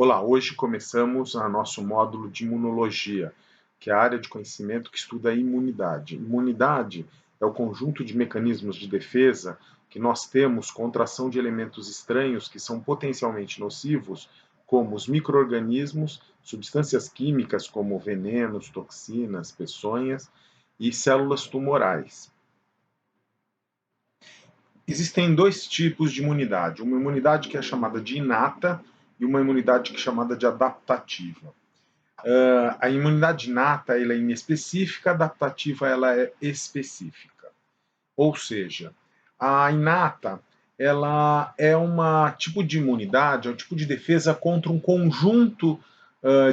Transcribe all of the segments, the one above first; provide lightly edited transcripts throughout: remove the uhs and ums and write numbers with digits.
Olá, hoje começamos a nosso módulo de imunologia, que é a área de conhecimento que estuda a imunidade. Imunidade é o conjunto de mecanismos de defesa que nós temos contra a ação de elementos estranhos que são potencialmente nocivos, como os micro-organismos, substâncias químicas como venenos, toxinas, peçonhas e células tumorais. Existem dois tipos de imunidade, uma imunidade que é chamada de inata e uma imunidade que é chamada de adaptativa. A imunidade inata ela é inespecífica, a adaptativa ela é específica. Ou seja, a inata ela é um tipo de imunidade, é um tipo de defesa contra um conjunto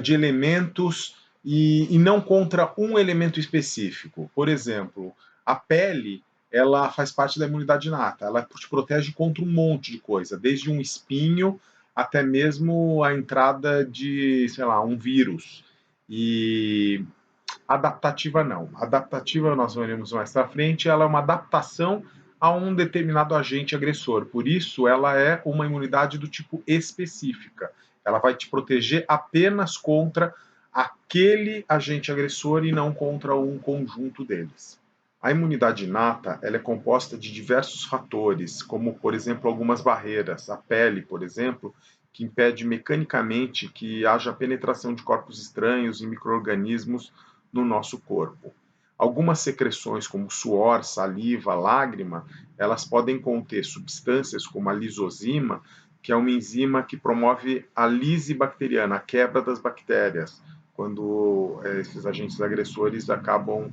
de elementos e não contra um elemento específico. Por exemplo, a pele ela faz parte da imunidade inata, ela te protege contra um monte de coisa, desde um espinho até mesmo a entrada de, sei lá, um vírus. E adaptativa não. Adaptativa, nós veremos mais para frente, ela é uma adaptação a um determinado agente agressor. Por isso, ela é uma imunidade do tipo específica. Ela vai te proteger apenas contra aquele agente agressor e não contra um conjunto deles. A imunidade inata ela é composta de diversos fatores, como, por exemplo, algumas barreiras. A pele, por exemplo, que impede mecanicamente que haja penetração de corpos estranhos e micro-organismos no nosso corpo. Algumas secreções, como suor, saliva, lágrima, elas podem conter substâncias como a lisozima, que é uma enzima que promove a lise bacteriana, a quebra das bactérias, quando esses agentes agressores acabam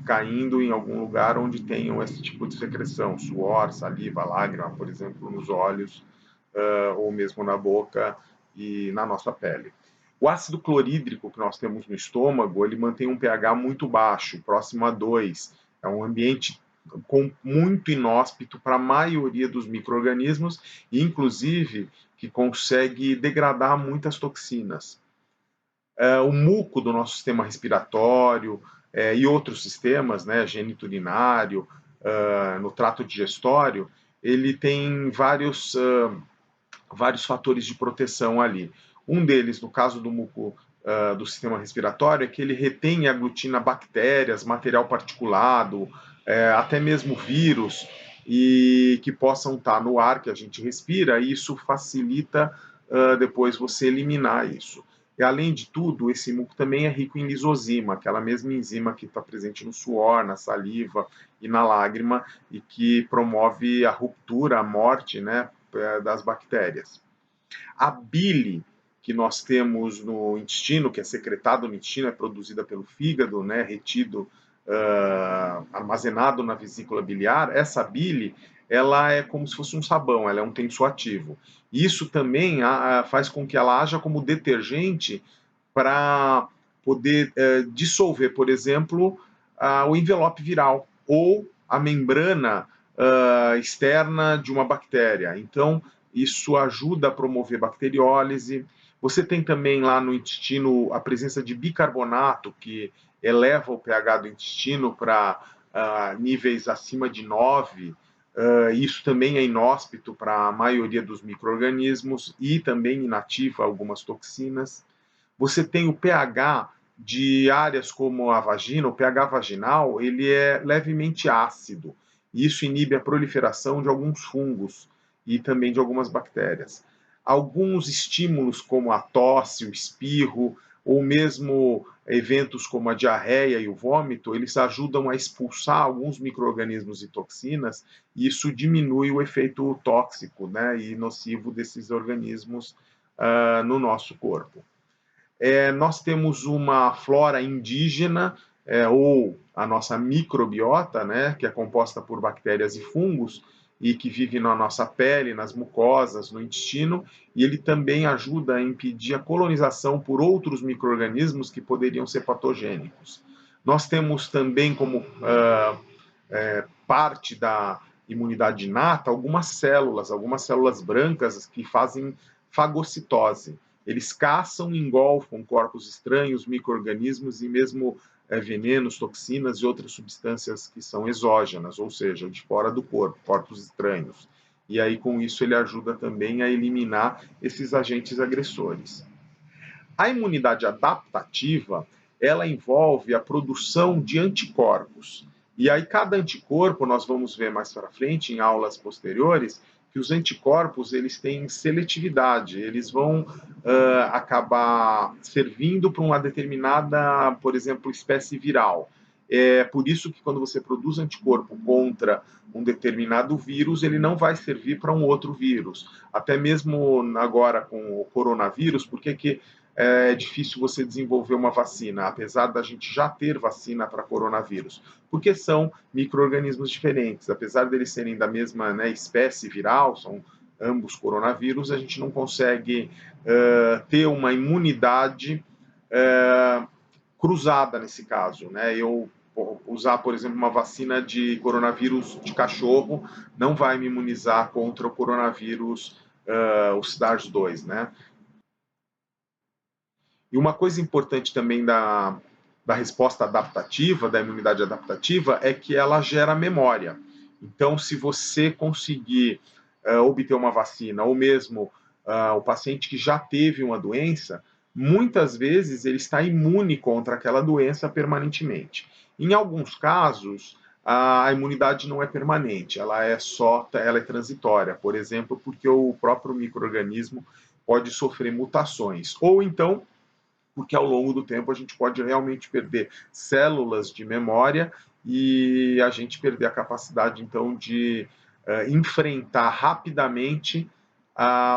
caindo em algum lugar onde tenham esse tipo de secreção, suor, saliva, lágrima, por exemplo, nos olhos, ou mesmo na boca e na nossa pele. O ácido clorídrico que nós temos no estômago, ele mantém um pH muito baixo, próximo a 2. É um ambiente muito inóspito para a maioria dos micro-organismos, inclusive que consegue degradar muitas toxinas. O muco do nosso sistema respiratório e outros sistemas, né, geniturinário, no trato digestório, ele tem vários fatores de proteção ali. Um deles, no caso do muco do sistema respiratório, é que ele retém e aglutina bactérias, material particulado, até mesmo vírus, e que possam estar no ar que a gente respira, e isso facilita depois você eliminar isso. E além de tudo, esse muco também é rico em lisozima, aquela mesma enzima que está presente no suor, na saliva e na lágrima, e que promove a ruptura, a morte, né, das bactérias. A bile que nós temos no intestino, que é secretado no intestino, é produzida pelo fígado, né, retido, armazenado na vesícula biliar. Essa bile, ela é como se fosse um sabão, ela é um tensoativo. Isso também faz com que ela haja como detergente para poder dissolver, por exemplo, o envelope viral ou a membrana externa de uma bactéria. Então, isso ajuda a promover bacteriólise. Você tem também lá no intestino a presença de bicarbonato, que eleva o pH do intestino para níveis acima de 9. Isso também é inóspito para a maioria dos micro-organismos e também inativa algumas toxinas. Você tem o pH de áreas como a vagina, o pH vaginal, ele é levemente ácido. E isso inibe a proliferação de alguns fungos e também de algumas bactérias. Alguns estímulos, como a tosse, o espirro, ou mesmo eventos como a diarreia e o vômito, eles ajudam a expulsar alguns micro-organismos e toxinas, e isso diminui o efeito tóxico, né, e nocivo desses organismos no nosso corpo. Nós temos uma flora indígena, ou a nossa microbiota, né, que é composta por bactérias e fungos, e que vive na nossa pele, nas mucosas, no intestino, e ele também ajuda a impedir a colonização por outros micro-organismos que poderiam ser patogênicos. Nós temos também como parte da imunidade inata algumas células brancas que fazem fagocitose. Eles caçam e engolfam corpos estranhos, micro-organismos e mesmo venenos, toxinas e outras substâncias que são exógenas, ou seja, de fora do corpo, corpos estranhos. e aí com isso ele ajuda também a eliminar esses agentes agressores. A imunidade adaptativa, ela envolve a produção de anticorpos. E aí cada anticorpo, nós vamos ver mais para frente em aulas posteriores, que os anticorpos eles têm seletividade, eles vão acabar servindo para uma determinada, por exemplo, espécie viral. É por isso que quando você produz anticorpo contra um determinado vírus, ele não vai servir para um outro vírus. Até mesmo agora com o coronavírus, por que é difícil você desenvolver uma vacina, apesar da gente já ter vacina para coronavírus? Porque são micro-organismos diferentes. Apesar deles serem da mesma, né, espécie viral, são ambos coronavírus, a gente não consegue ter uma imunidade cruzada nesse caso, né? Eu usar, por exemplo, uma vacina de coronavírus de cachorro não vai me imunizar contra o coronavírus, o SARS-2, né? E uma coisa importante também da resposta adaptativa, da imunidade adaptativa, é que ela gera memória. Então, se você conseguir obter uma vacina, ou mesmo o paciente que já teve uma doença, muitas vezes ele está imune contra aquela doença permanentemente. Em alguns casos, a imunidade não é permanente, ela é transitória, por exemplo, porque o próprio micro-organismo pode sofrer mutações. Ou então, porque ao longo do tempo a gente pode realmente perder células de memória e a gente perder a capacidade, então, de enfrentar rapidamente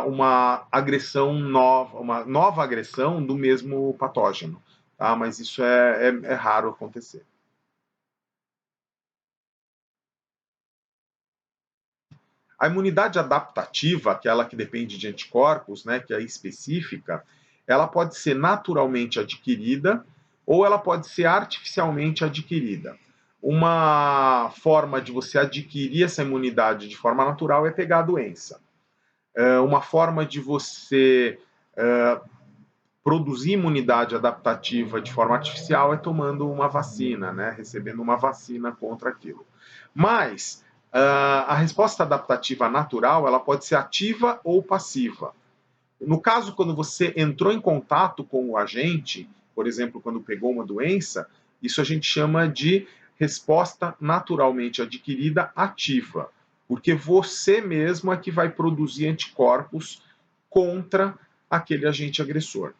uma agressão nova, uma nova agressão do mesmo patógeno. Tá? Mas isso é raro acontecer. A imunidade adaptativa, aquela que depende de anticorpos, né, que é específica, ela pode ser naturalmente adquirida ou ela pode ser artificialmente adquirida. Uma forma de você adquirir essa imunidade de forma natural é pegar a doença. Uma forma de você produzir imunidade adaptativa de forma artificial é tomando uma vacina, né? Recebendo uma vacina contra aquilo. Mas a resposta adaptativa natural ela pode ser ativa ou passiva. No caso, quando você entrou em contato com o agente, por exemplo, quando pegou uma doença, isso a gente chama de resposta naturalmente adquirida ativa, porque você mesmo é que vai produzir anticorpos contra aquele agente agressor.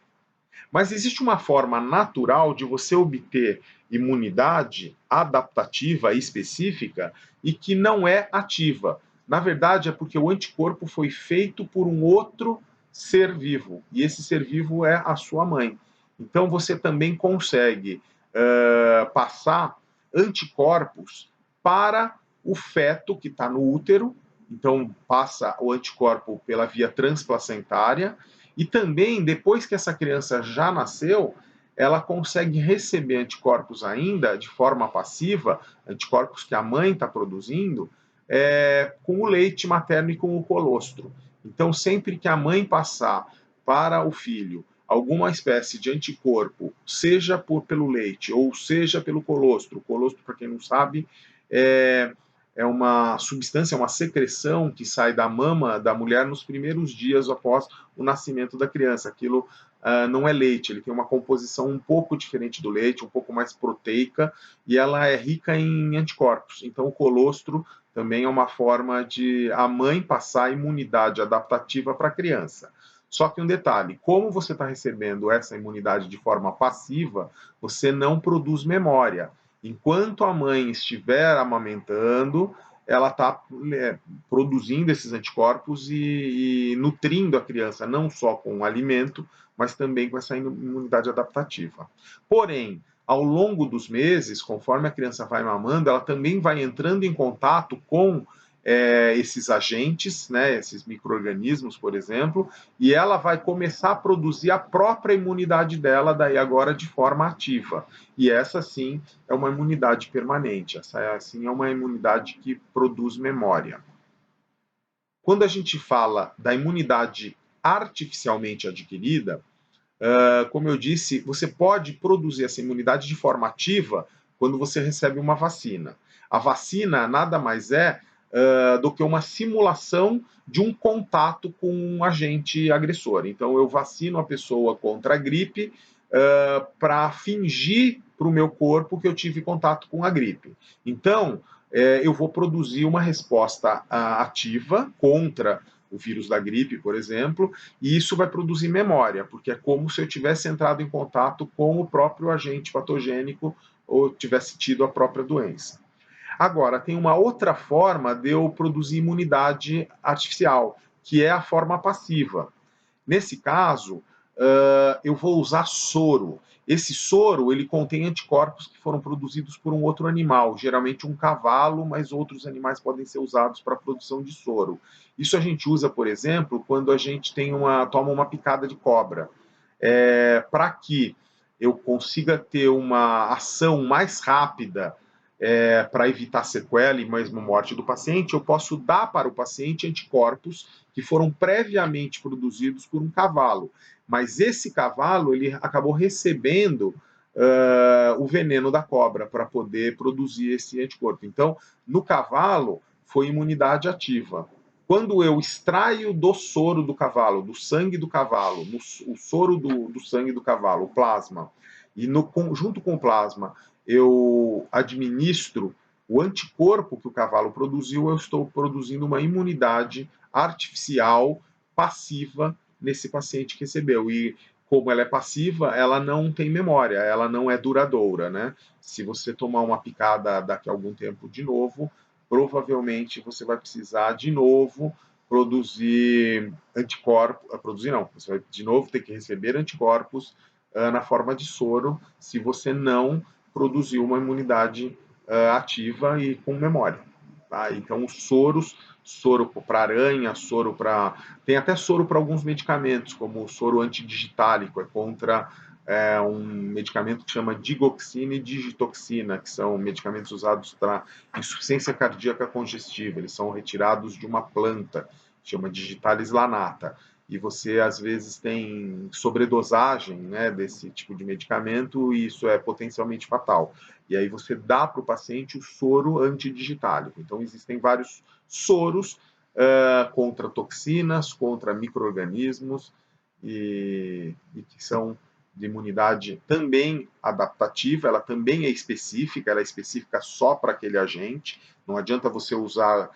Mas existe uma forma natural de você obter imunidade adaptativa específica e que não é ativa. Na verdade, é porque o anticorpo foi feito por um outro ser vivo, e esse ser vivo é a sua mãe. Então você também consegue passar anticorpos para o feto que está no útero, então passa o anticorpo pela via transplacentária, e também, depois que essa criança já nasceu, ela consegue receber anticorpos ainda de forma passiva, anticorpos que a mãe está produzindo, com o leite materno e com o colostro. Então, sempre que a mãe passar para o filho alguma espécie de anticorpo, seja pelo leite ou seja pelo colostro, o colostro, para quem não sabe, é uma substância, uma secreção que sai da mama da mulher nos primeiros dias após o nascimento da criança. Aquilo não é leite, ele tem uma composição um pouco diferente do leite, um pouco mais proteica, e ela é rica em anticorpos. Então, o colostro também é uma forma de a mãe passar a imunidade adaptativa para a criança. Só que um detalhe, como você está recebendo essa imunidade de forma passiva, você não produz memória. Enquanto a mãe estiver amamentando, ela está produzindo esses anticorpos e nutrindo a criança, não só com o alimento, mas também com essa imunidade adaptativa. Porém, ao longo dos meses, conforme a criança vai mamando, ela também vai entrando em contato com esses agentes, né, esses micro-organismos, por exemplo, e ela vai começar a produzir a própria imunidade dela, daí agora de forma ativa. E essa sim é uma imunidade permanente, essa sim é uma imunidade que produz memória. Quando a gente fala da imunidade artificialmente adquirida, como eu disse, você pode produzir essa imunidade de forma ativa quando você recebe uma vacina. A vacina nada mais é do que uma simulação de um contato com um agente agressor. Então, eu vacino a pessoa contra a gripe para fingir para o meu corpo que eu tive contato com a gripe. Então, eu vou produzir uma resposta ativa contra o vírus da gripe, por exemplo, e isso vai produzir memória, porque é como se eu tivesse entrado em contato com o próprio agente patogênico ou tivesse tido a própria doença. Agora, tem uma outra forma de eu produzir imunidade artificial, que é a forma passiva. Nesse caso, eu vou usar soro. Esse soro ele contém anticorpos que foram produzidos por um outro animal, geralmente um cavalo, mas outros animais podem ser usados para a produção de soro. Isso a gente usa, por exemplo, quando a gente toma uma picada de cobra. Para que eu consiga ter uma ação mais rápida para evitar sequela e mesmo morte do paciente, eu posso dar para o paciente anticorpos que foram previamente produzidos por um cavalo. Mas esse cavalo ele acabou recebendo o veneno da cobra para poder produzir esse anticorpo. Então, no cavalo, foi imunidade ativa. Quando eu extraio do soro do cavalo, do sangue do cavalo, o soro do sangue do cavalo, o plasma, e junto com o plasma eu administro o anticorpo que o cavalo produziu, eu estou produzindo uma imunidade artificial passiva nesse paciente que recebeu. E como ela é passiva, ela não tem memória, ela não é duradoura, né? Se você tomar uma picada daqui a algum tempo de novo, provavelmente você vai precisar de novo produzir anticorpos, produzir não, você vai de novo ter que receber anticorpos na forma de soro, se você não produziu uma imunidade ativa e com memória. Tá? Então, os soros, soro para aranha, soro para. Tem até soro para alguns medicamentos, como o soro antidigitálico, é contra um medicamento que chama digoxina e digitoxina, que são medicamentos usados para insuficiência cardíaca congestiva. Eles são retirados de uma planta, chama digitalis lanata. E você, às vezes, tem sobredosagem, né, desse tipo de medicamento e isso é potencialmente fatal. E aí você dá para o paciente o soro antidigitálico. Então, existem vários soros contra toxinas, contra micro-organismos e que são de imunidade também adaptativa, ela também é específica só para aquele agente. Não adianta você usar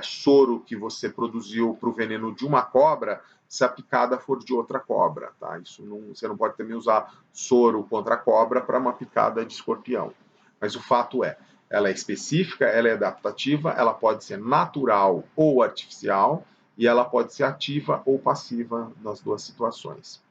soro que você produziu para o veneno de uma cobra se a picada for de outra cobra, tá? Isso não, você não pode também usar soro contra a cobra para uma picada de escorpião. Mas o fato é, ela é específica, ela é adaptativa, ela pode ser natural ou artificial, e ela pode ser ativa ou passiva nas duas situações.